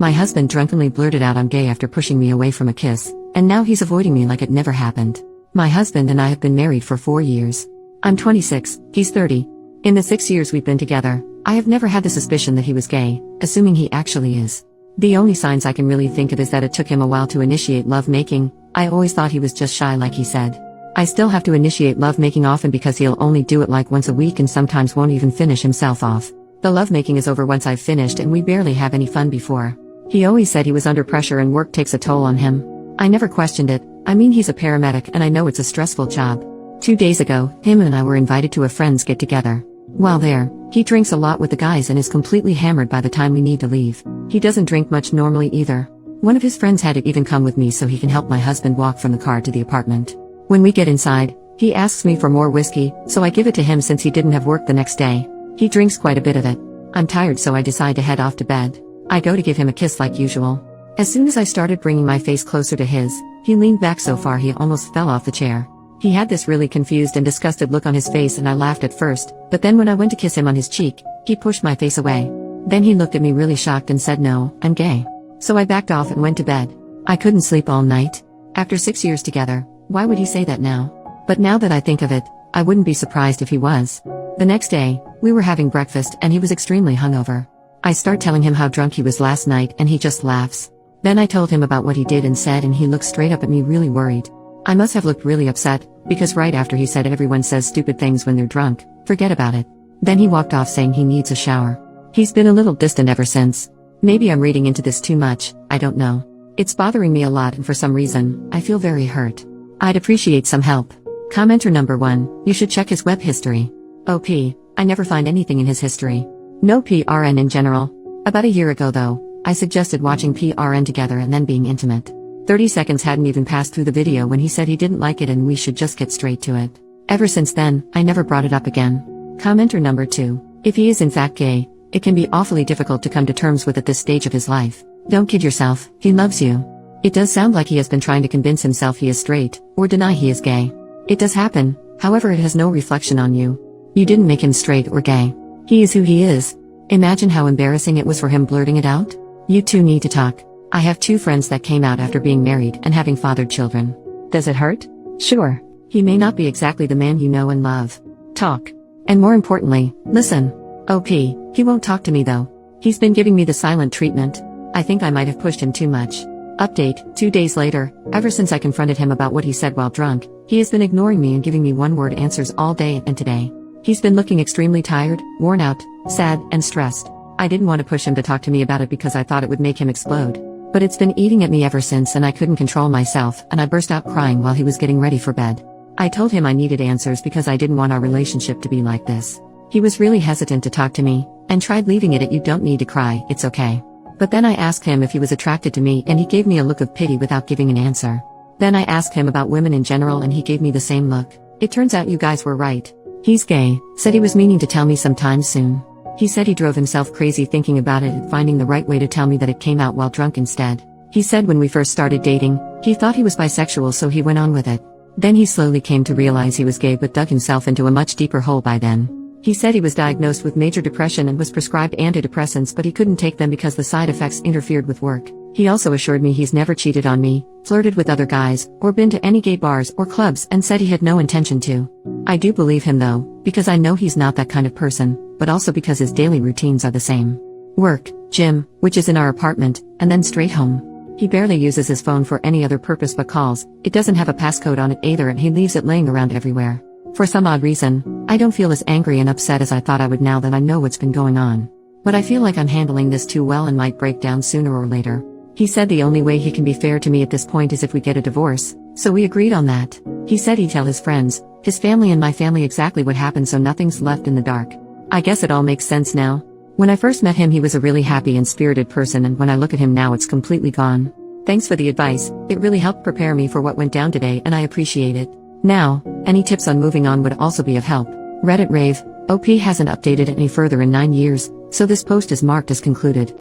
My husband drunkenly blurted out I'm gay after pushing me away from a kiss, and now he's avoiding me like it never happened. My husband and I have been married for 4 years. I'm 26, he's 30. In the 6 years we've been together, I have never had the suspicion that he was gay, assuming he actually is. The only signs I can really think of is that it took him a while to initiate lovemaking. I always thought he was just shy like he said. I still have to initiate lovemaking often because he'll only do it like once a week and sometimes won't even finish himself off. The lovemaking is over once I've finished and we barely have any fun before. He always said he was under pressure and work takes a toll on him. I never questioned it. I mean, he's a paramedic and I know it's a stressful job. 2 days ago, him and I were invited to a friend's get-together. While there, he drinks a lot with the guys and is completely hammered by the time we need to leave. He doesn't drink much normally either. One of his friends had to even come with me so he can help my husband walk from the car to the apartment. When we get inside, he asks me for more whiskey, so I give it to him since he didn't have work the next day. He drinks quite a bit of it. I'm tired so I decide to head off to bed. I go to give him a kiss like usual. As soon as I started bringing my face closer to his, he leaned back so far he almost fell off the chair. He had this really confused and disgusted look on his face and I laughed at first, but then when I went to kiss him on his cheek, he pushed my face away. Then he looked at me really shocked and said no, I'm gay. So I backed off and went to bed. I couldn't sleep all night. After 6 years together, why would he say that now? But now that I think of it, I wouldn't be surprised if he was. The next day, we were having breakfast and he was extremely hungover. I start telling him how drunk he was last night and he just laughs. Then I told him about what he did and said and he looked straight up at me really worried. I must have looked really upset, because right after he said everyone says stupid things when they're drunk, forget about it. Then he walked off saying he needs a shower. He's been a little distant ever since. Maybe I'm reading into this too much, I don't know. It's bothering me a lot and for some reason, I feel very hurt. I'd appreciate some help. Commenter number 1, you should check his web history. OP, I never find anything in his history. No PRN in general. About a year ago though, I suggested watching PRN together and then being intimate. 30 seconds hadn't even passed through the video when he said he didn't like it and we should just get straight to it. Ever since then, I never brought it up again. Commenter number 2, if he is in fact gay, it can be awfully difficult to come to terms with at this stage of his life. Don't kid yourself, he loves you. It does sound like he has been trying to convince himself he is straight, or deny he is gay. It does happen, however it has no reflection on you. You didn't make him straight or gay. He is who he is. Imagine how embarrassing it was for him blurting it out. You two need to talk. I have 2 friends that came out after being married and having fathered children. Does it hurt? Sure. He may not be exactly the man you know and love. Talk. And more importantly, listen. OP, he won't talk to me though. He's been giving me the silent treatment. I think I might have pushed him too much. Update, 2 days later, ever since I confronted him about what he said while drunk, he has been ignoring me and giving me one-word answers all day and today. He's been looking extremely tired, worn out, sad, and stressed. I didn't want to push him to talk to me about it because I thought it would make him explode. But it's been eating at me ever since and I couldn't control myself and I burst out crying while he was getting ready for bed. I told him I needed answers because I didn't want our relationship to be like this. He was really hesitant to talk to me, and tried leaving it at you don't need to cry, it's okay. But then I asked him if he was attracted to me and he gave me a look of pity without giving an answer. Then I asked him about women in general and he gave me the same look. It turns out you guys were right. He's gay, said he was meaning to tell me sometime soon. He said he drove himself crazy thinking about it and finding the right way to tell me that it came out while drunk instead. He said when we first started dating, he thought he was bisexual so he went on with it. Then he slowly came to realize he was gay but dug himself into a much deeper hole by then. He said he was diagnosed with major depression and was prescribed antidepressants but he couldn't take them because the side effects interfered with work. He also assured me he's never cheated on me, flirted with other guys, or been to any gay bars or clubs and said he had no intention to. I do believe him though, because I know he's not that kind of person, but also because his daily routines are the same. Work, gym, which is in our apartment, and then straight home. He barely uses his phone for any other purpose but calls. It doesn't have a passcode on it either and he leaves it laying around everywhere. For some odd reason, I don't feel as angry and upset as I thought I would now that I know what's been going on. But I feel like I'm handling this too well and might break down sooner or later. He said the only way he can be fair to me at this point is if we get a divorce, so we agreed on that. He said he'd tell his friends, his family and my family exactly what happened so nothing's left in the dark. I guess it all makes sense now. When I first met him he was a really happy and spirited person and when I look at him now it's completely gone. Thanks for the advice, it really helped prepare me for what went down today and I appreciate it. Now, any tips on moving on would also be of help. Reddit rave, OP hasn't updated any further in 9 years, so this post is marked as concluded.